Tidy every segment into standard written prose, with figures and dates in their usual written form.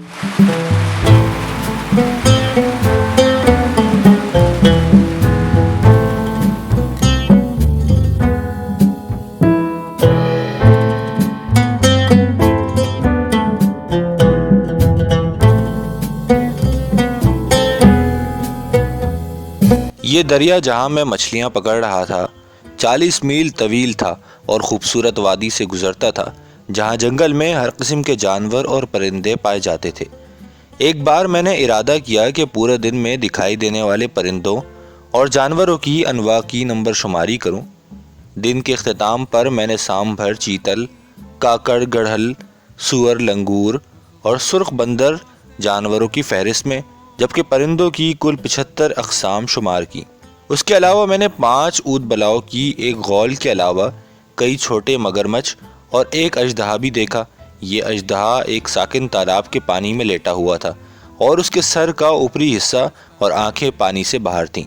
یہ دریا جہاں میں مچھلیاں پکڑ رہا تھا 40 میل طویل تھا اور خوبصورت وادی سے گزرتا تھا جہاں جنگل میں ہر قسم کے جانور اور پرندے پائے جاتے تھے۔ ایک بار میں نے ارادہ کیا کہ پورے دن میں دکھائی دینے والے پرندوں اور جانوروں کی انواع کی نمبر شماری کروں۔ دن کے اختتام پر میں نے سام بھر چیتل، کاکڑ، گڑھل، سور، لنگور اور سرخ بندر جانوروں کی فہرست میں، جبکہ پرندوں کی کل 75 اقسام شمار کی۔ اس کے علاوہ میں نے 5 اود بلاؤ کی ایک غول کے علاوہ کئی چھوٹے مگرمچھ اور ایک اژدہا بھی دیکھا۔ یہ اژدہا ایک ساکن تالاب کے پانی میں لیٹا ہوا تھا اور اس کے سر کا اوپری حصہ اور آنکھیں پانی سے باہر تھیں۔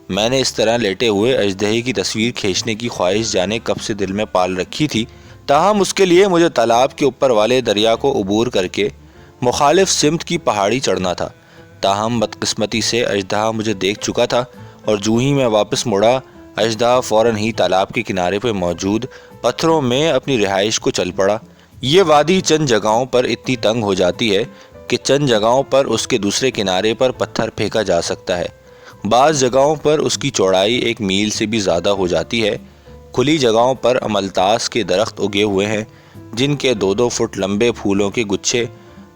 میں نے اس طرح لیٹے ہوئے اژدہے کی تصویر کھینچنے کی خواہش جانے کب سے دل میں پال رکھی تھی، تاہم اس کے لیے مجھے تالاب کے اوپر والے دریا کو عبور کر کے مخالف سمت کی پہاڑی چڑھنا تھا۔ تاہم بدقسمتی سے اژدہا مجھے دیکھ چکا تھا اور جو ہی میں واپس مڑا، اژدہا فوراً ہی تالاب کے کنارے پہ موجود پتھروں میں اپنی رہائش کو چل پڑا۔ یہ وادی چند جگہوں پر اتنی تنگ ہو جاتی ہے کہ چند جگہوں پر اس کے دوسرے کنارے پر پتھر پھینکا جا سکتا ہے۔ بعض جگہوں پر اس کی چوڑائی 1 میل سے بھی زیادہ ہو جاتی ہے۔ کھلی جگہوں پر املتاس کے درخت اگے ہوئے ہیں جن کے 2-2 فٹ لمبے پھولوں کے گچھے،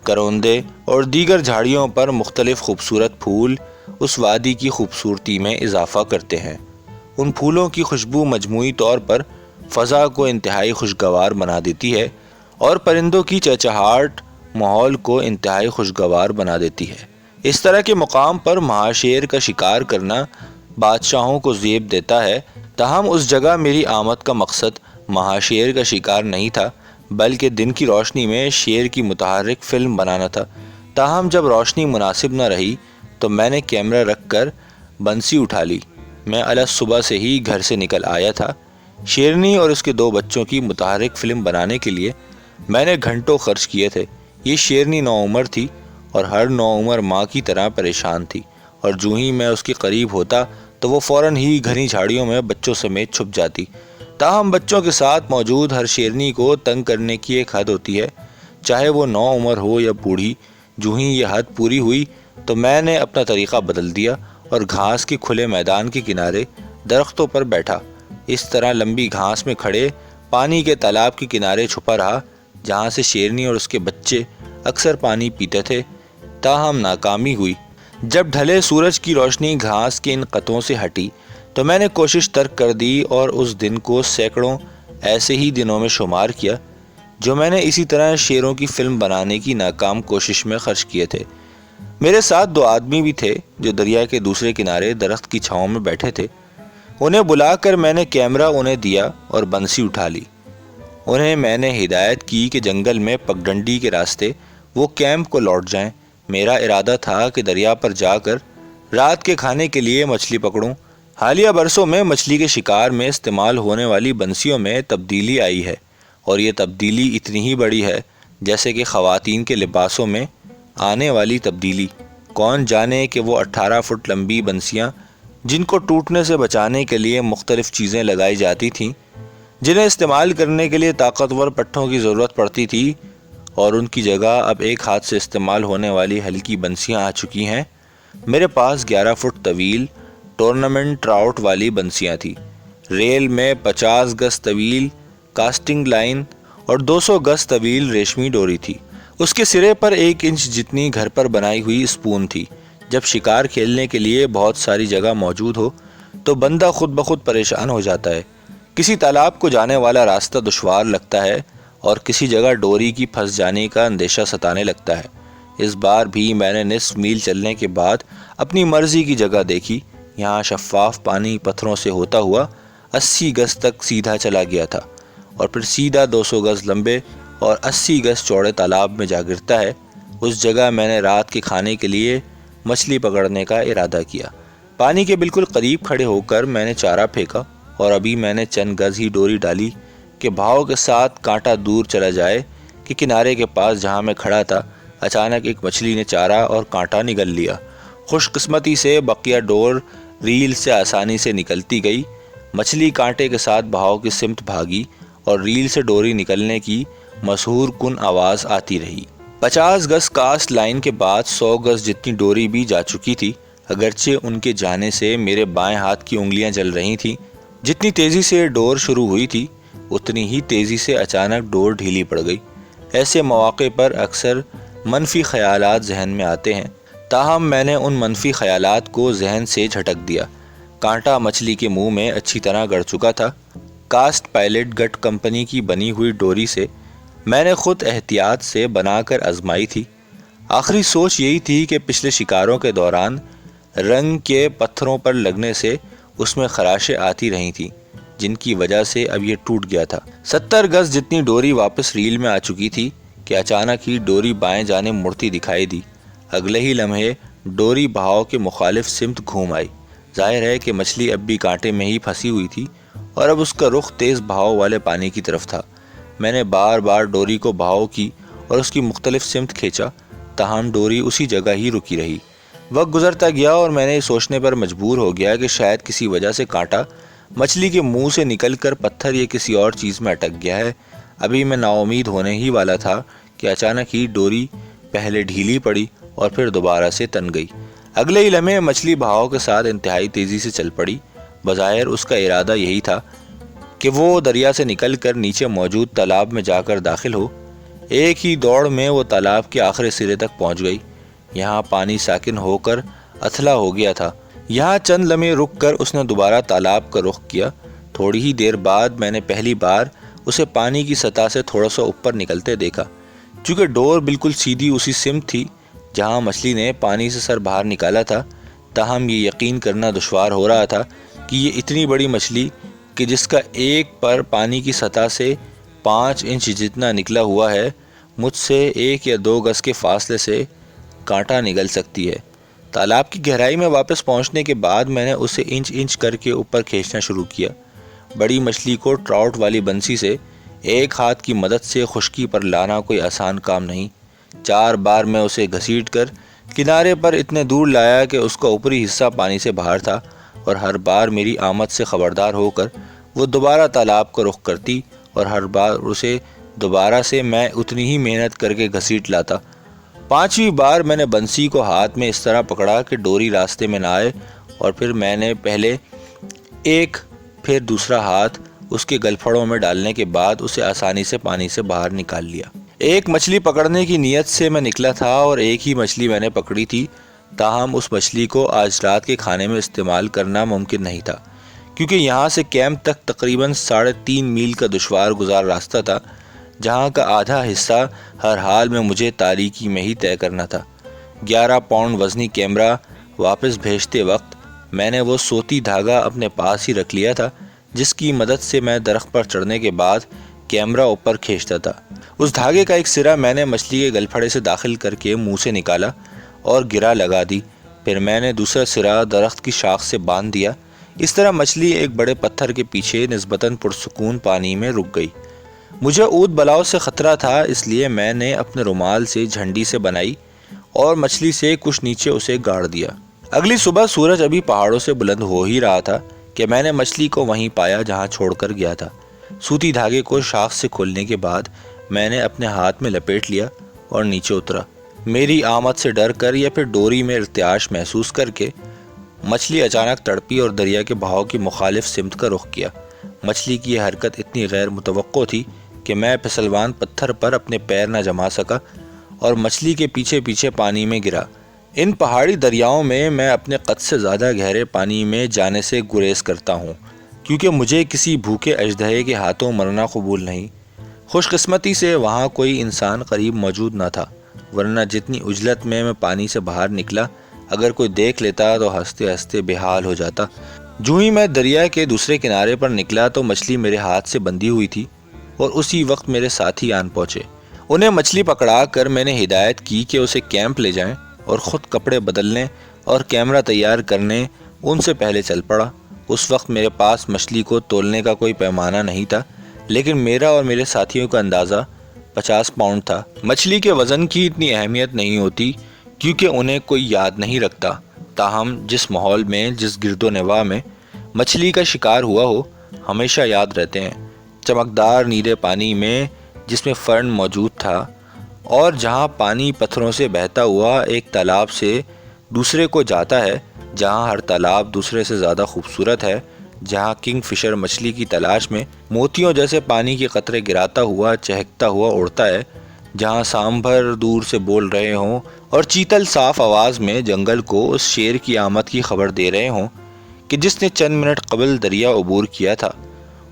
کروندے اور دیگر جھاڑیوں پر مختلف خوبصورت پھول اس وادی کی خوبصورتی میں اضافہ کرتے ہیں۔ ان پھولوں کی خوشبو مجموعی طور پر فضا کو انتہائی خوشگوار بنا دیتی ہے اور پرندوں کی چہچہاہٹ ماحول کو انتہائی خوشگوار بنا دیتی ہے۔ اس طرح کے مقام پر مہاشیر کا شکار کرنا بادشاہوں کو زیب دیتا ہے، تاہم اس جگہ میری آمد کا مقصد مہاشیر کا شکار نہیں تھا بلکہ دن کی روشنی میں شیر کی متحرک فلم بنانا تھا۔ تاہم جب روشنی مناسب نہ رہی تو میں نے کیمرہ رکھ کر بنسی اٹھا لی۔ میں الگ صبح سے ہی گھر سے نکل آیا تھا۔ شیرنی اور اس کے 2 بچوں کی متحرک فلم بنانے کے لیے میں نے گھنٹوں خرچ کیے تھے۔ یہ شیرنی نوعمر تھی اور ہر نوعمر ماں کی طرح پریشان تھی، اور جو ہی میں اس کے قریب ہوتا تو وہ فوراً ہی گھنی جھاڑیوں میں بچوں سمیت چھپ جاتی۔ تاہم بچوں کے ساتھ موجود ہر شیرنی کو تنگ کرنے کی ایک حد ہوتی ہے، چاہے وہ نوعمر ہو یا بوڑھی۔ جو ہی یہ حد پوری ہوئی تو میں نے اپنا طریقہ بدل دیا اور گھاس کے کھلے میدان کے کنارے درختوں پر بیٹھا۔ اس طرح لمبی گھاس میں کھڑے پانی کے تالاب کے کنارے چھپا رہا جہاں سے شیرنی اور اس کے بچے اکثر پانی پیتے تھے۔ تاہم ناکامی ہوئی۔ جب ڈھلے سورج کی روشنی گھاس کے ان قطعوں سے ہٹی تو میں نے کوشش ترک کر دی اور اس دن کو سینکڑوں ایسے ہی دنوں میں شمار کیا جو میں نے اسی طرح شیروں کی فلم بنانے کی ناکام کوشش میں خرچ کیے تھے۔ میرے ساتھ 2 آدمی بھی تھے جو دریا کے دوسرے کنارے درخت کی چھاؤں میں بیٹھے تھے۔ انہیں بلا کر میں نے کیمرہ انہیں دیا اور بنسی اٹھا لی۔ انہیں میں نے ہدایت کی کہ جنگل میں پگڈنڈی کے راستے وہ کیمپ کو لوٹ جائیں۔ میرا ارادہ تھا کہ دریا پر جا کر رات کے کھانے کے لیے مچھلی پکڑوں۔ حالیہ برسوں میں مچھلی کے شکار میں استعمال ہونے والی بنسیوں میں تبدیلی آئی ہے، اور یہ تبدیلی اتنی ہی بڑی ہے جیسے کہ خواتین کے لباسوں میں آنے والی تبدیلی۔ کون جانے کہ وہ 18 فٹ لمبی بنسیاں جن کو ٹوٹنے سے بچانے کے لیے مختلف چیزیں لگائی جاتی تھیں، جنہیں استعمال کرنے کے لیے طاقتور پٹھوں کی ضرورت پڑتی تھی، اور ان کی جگہ اب ایک ہاتھ سے استعمال ہونے والی ہلکی بنسیاں آ چکی ہیں۔ میرے پاس 11 فٹ طویل ٹورنامنٹ ٹراؤٹ والی بنسیاں تھیں۔ ریل میں 50 گز طویل کاسٹنگ لائن اور 200 گز طویل ریشمی ڈوری تھی۔ اس کے سرے پر 1 انچ جتنی گھر پر بنائی ہوئی اسپون تھی۔ جب شکار کھیلنے کے لیے بہت ساری جگہ موجود ہو تو بندہ خود بخود پریشان ہو جاتا ہے۔ کسی تالاب کو جانے والا راستہ دشوار لگتا ہے اور کسی جگہ ڈوری کی پھنس جانے کا اندیشہ ستانے لگتا ہے۔ اس بار بھی میں نے نصف میل چلنے کے بعد اپنی مرضی کی جگہ دیکھی۔ یہاں شفاف پانی پتھروں سے ہوتا ہوا 80 گز تک سیدھا چلا گیا تھا اور پھر سیدھا 200 گز لمبے اور 80 گز چوڑے تالاب میں جا گرتا ہے۔ اس جگہ میں نے رات کے کھانے کے لیے مچھلی پکڑنے کا ارادہ کیا۔ پانی کے بالکل قریب کھڑے ہو کر میں نے چارہ پھینکا اور ابھی میں نے چند گز ہی ڈوری ڈالی کہ بہاؤ کے ساتھ کانٹا دور چلا جائے کہ کنارے کے پاس جہاں میں کھڑا تھا اچانک ایک مچھلی نے چارہ اور کانٹا نگل لیا۔ خوش قسمتی سے بقیہ ڈور ریل سے آسانی سے نکلتی گئی۔ مچھلی کانٹے کے ساتھ بہاؤ کی سمت بھاگی اور ریل سے ڈوری نکلنے کی مسحور کن آواز آتی رہی۔ 50 گز کاسٹ لائن کے بعد 100 گز جتنی ڈوری بھی جا چکی تھی، اگرچہ ان کے جانے سے میرے بائیں ہاتھ کی انگلیاں جل رہی تھیں۔ جتنی تیزی سے ڈور شروع ہوئی تھی اتنی ہی تیزی سے اچانک ڈور ڈھیلی پڑ گئی۔ ایسے مواقع پر اکثر منفی خیالات ذہن میں آتے ہیں، تاہم میں نے ان منفی خیالات کو ذہن سے جھٹک دیا۔ کانٹا مچھلی کے منہ میں اچھی طرح گڑ چکا تھا۔ کاسٹ پائلٹ گٹ کمپنی کی بنی ہوئی ڈوری سے میں نے خود احتیاط سے بنا کر آزمائی تھی۔ آخری سوچ یہی تھی کہ پچھلے شکاروں کے دوران رنگ کے پتھروں پر لگنے سے اس میں خراشیں آتی رہی تھیں، جن کی وجہ سے اب یہ ٹوٹ گیا تھا۔ 70 گز جتنی ڈوری واپس ریل میں آ چکی تھی کہ اچانک ہی ڈوری بائیں جانب مڑتی دکھائی دی۔ اگلے ہی لمحے ڈوری بہاؤ کے مخالف سمت گھوم آئی۔ ظاہر ہے کہ مچھلی اب بھی کانٹے میں ہی پھنسی ہوئی تھی اور اب اس کا رخ تیز بہاؤ والے پانی کی طرف تھا۔ میں نے بار بار ڈوری کو بہاؤ کی اور اس کی مختلف سمت کھینچا، تاہم ڈوری اسی جگہ ہی رکی رہی۔ وقت گزرتا گیا اور میں نے سوچنے پر مجبور ہو گیا کہ شاید کسی وجہ سے کانٹا مچھلی کے منہ سے نکل کر پتھر یا کسی اور چیز میں اٹک گیا ہے۔ ابھی میں نا امید ہونے ہی والا تھا کہ اچانک ہی ڈوری پہلے ڈھیلی پڑی اور پھر دوبارہ سے تن گئی۔ اگلے ہی لمحے مچھلی بہاؤ کے ساتھ انتہائی تیزی سے چل پڑی۔ بظاہر اس کا ارادہ یہی تھا کہ وہ دریا سے نکل کر نیچے موجود تالاب میں جا کر داخل ہو۔ ایک ہی دوڑ میں وہ تالاب کے آخری سرے تک پہنچ گئی۔ یہاں پانی ساکن ہو کر اتھلا ہو گیا تھا۔ یہاں چند لمحے رک کر اس نے دوبارہ تالاب کا رخ کیا۔ تھوڑی ہی دیر بعد میں نے پہلی بار اسے پانی کی سطح سے تھوڑا سا اوپر نکلتے دیکھا۔ چونکہ ڈور بالکل سیدھی اسی سمت تھی جہاں مچھلی نے پانی سے سر باہر نکالا تھا، تاہم یہ یقین کرنا دشوار ہو رہا تھا کہ یہ اتنی بڑی مچھلی کہ جس کا ایک پر پانی کی سطح سے 5 انچ جتنا نکلا ہوا ہے، مجھ سے 1 یا 2 گز کے فاصلے سے کانٹا نگل سکتی ہے۔ تالاب کی گہرائی میں واپس پہنچنے کے بعد میں نے اسے انچ انچ کر کے اوپر کھینچنا شروع کیا۔ بڑی مچھلی کو ٹراؤٹ والی بنسی سے ایک ہاتھ کی مدد سے خشکی پر لانا کوئی آسان کام نہیں۔ 4 بار میں اسے گھسیٹ کر کنارے پر اتنے دور لایا کہ اس کا اوپری حصہ پانی سے باہر تھا، اور ہر بار میری آمد سے خبردار ہو کر وہ دوبارہ تالاب کا رخ کرتی اور ہر بار اسے دوبارہ سے میں اتنی ہی محنت کر کے گھسیٹ لاتا۔ 5ویں بار میں نے بنسی کو ہاتھ میں اس طرح پکڑا کہ ڈوری راستے میں نہ آئے، اور پھر میں نے پہلے ایک پھر دوسرا ہاتھ اس کے گلپھڑوں میں ڈالنے کے بعد اسے آسانی سے پانی سے باہر نکال لیا۔ ایک مچھلی پکڑنے کی نیت سے میں نکلا تھا اور ایک ہی مچھلی میں نے پکڑی تھی، تاہم اس مچھلی کو آج رات کے کھانے میں استعمال کرنا ممکن نہیں تھا، کیونکہ یہاں سے کیمپ تک تقریباً 3.5 میل کا دشوار گزار راستہ تھا، جہاں کا آدھا حصہ ہر حال میں مجھے تاریکی میں ہی طے کرنا تھا۔ 11 پاؤنڈ وزنی کیمرہ واپس بھیجتے وقت میں نے وہ صوتی دھاگا اپنے پاس ہی رکھ لیا تھا جس کی مدد سے میں درخت پر چڑھنے کے بعد کیمرہ اوپر کھینچتا تھا۔ اس دھاگے کا ایک سرا میں نے مچھلی کے گلپھڑے سے داخل کر کے منہ سے نکالا اور گرا لگا دی، پھر میں نے دوسرا سرا درخت کی شاخ سے باندھ دیا۔ اس طرح مچھلی ایک بڑے پتھر کے پیچھے نسبتاً پرسکون پانی میں رک گئی۔ مجھے اود بلاؤ سے خطرہ تھا، اس لیے میں نے اپنے رومال سے جھنڈی سے بنائی اور مچھلی سے کچھ نیچے اسے گاڑ دیا۔ اگلی صبح سورج ابھی پہاڑوں سے بلند ہو ہی رہا تھا کہ میں نے مچھلی کو وہیں پایا جہاں چھوڑ کر گیا تھا۔ سوتی دھاگے کو شاخ سے کھولنے کے بعد میں نے اپنے ہاتھ میں لپیٹ لیا اور نیچے اترا۔ میری آمد سے ڈر کر یا پھر ڈوری میں ارتعاش محسوس کر کے مچھلی اچانک تڑپی اور دریا کے بہاؤ کی مخالف سمت کا رخ کیا۔ مچھلی کی یہ حرکت اتنی غیر متوقع تھی کہ میں پھسلوان پتھر پر اپنے پیر نہ جما سکا اور مچھلی کے پیچھے پیچھے پانی میں گرا۔ ان پہاڑی دریاؤں میں میں اپنے قد سے زیادہ گہرے پانی میں جانے سے گریز کرتا ہوں، کیونکہ مجھے کسی بھوکے اژدہے کے ہاتھوں مرنا قبول نہیں۔ خوش قسمتی سے وہاں کوئی انسان قریب موجود نہ تھا، ورنہ جتنی عجلت میں پانی سے باہر نکلا، اگر کوئی دیکھ لیتا تو ہنستے ہنستے بے حال ہو جاتا۔ جو ہی میں دریا کے دوسرے کنارے پر نکلا تو مچھلی میرے ہاتھ سے بندھی ہوئی تھی اور اسی وقت میرے ساتھی آن پہنچے۔ انہیں مچھلی پکڑا کر میں نے ہدایت کی کہ اسے کیمپ لے جائیں اور خود کپڑے بدلنے اور کیمرہ تیار کرنے ان سے پہلے چل پڑا۔ اس وقت میرے پاس مچھلی کو تولنے کا کوئی پیمانہ نہیں تھا، لیکن میرا اور میرے ساتھیوں کا اندازہ 50 پاؤنڈ تھا۔ مچھلی کے وزن کی اتنی اہمیت نہیں ہوتی کیونکہ انہیں کوئی یاد نہیں رکھتا، تاہم جس ماحول میں، جس گرد و نواح میں مچھلی کا شکار ہوا ہو ہمیشہ یاد رہتے ہیں۔ چمکدار نیلے پانی میں جس میں فرن موجود تھا اور جہاں پانی پتھروں سے بہتا ہوا ایک تالاب سے دوسرے کو جاتا ہے، جہاں ہر تالاب دوسرے سے زیادہ خوبصورت ہے، جہاں کنگ فشر مچھلی کی تلاش میں موتیوں جیسے پانی کے قطرے گراتا ہوا چہکتا ہوا اڑتا ہے، جہاں سامبھر دور سے بول رہے ہوں اور چیتل صاف آواز میں جنگل کو اس شیر کی آمد کی خبر دے رہے ہوں کہ جس نے چند منٹ قبل دریا عبور کیا تھا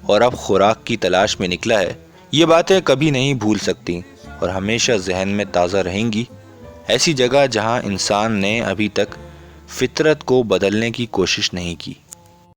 اور اب خوراک کی تلاش میں نکلا ہے، یہ باتیں کبھی نہیں بھول سکتی اور ہمیشہ ذہن میں تازہ رہیں گی۔ ایسی جگہ جہاں انسان نے ابھی تک فطرت کو بدلنے کی کوشش نہیں کی۔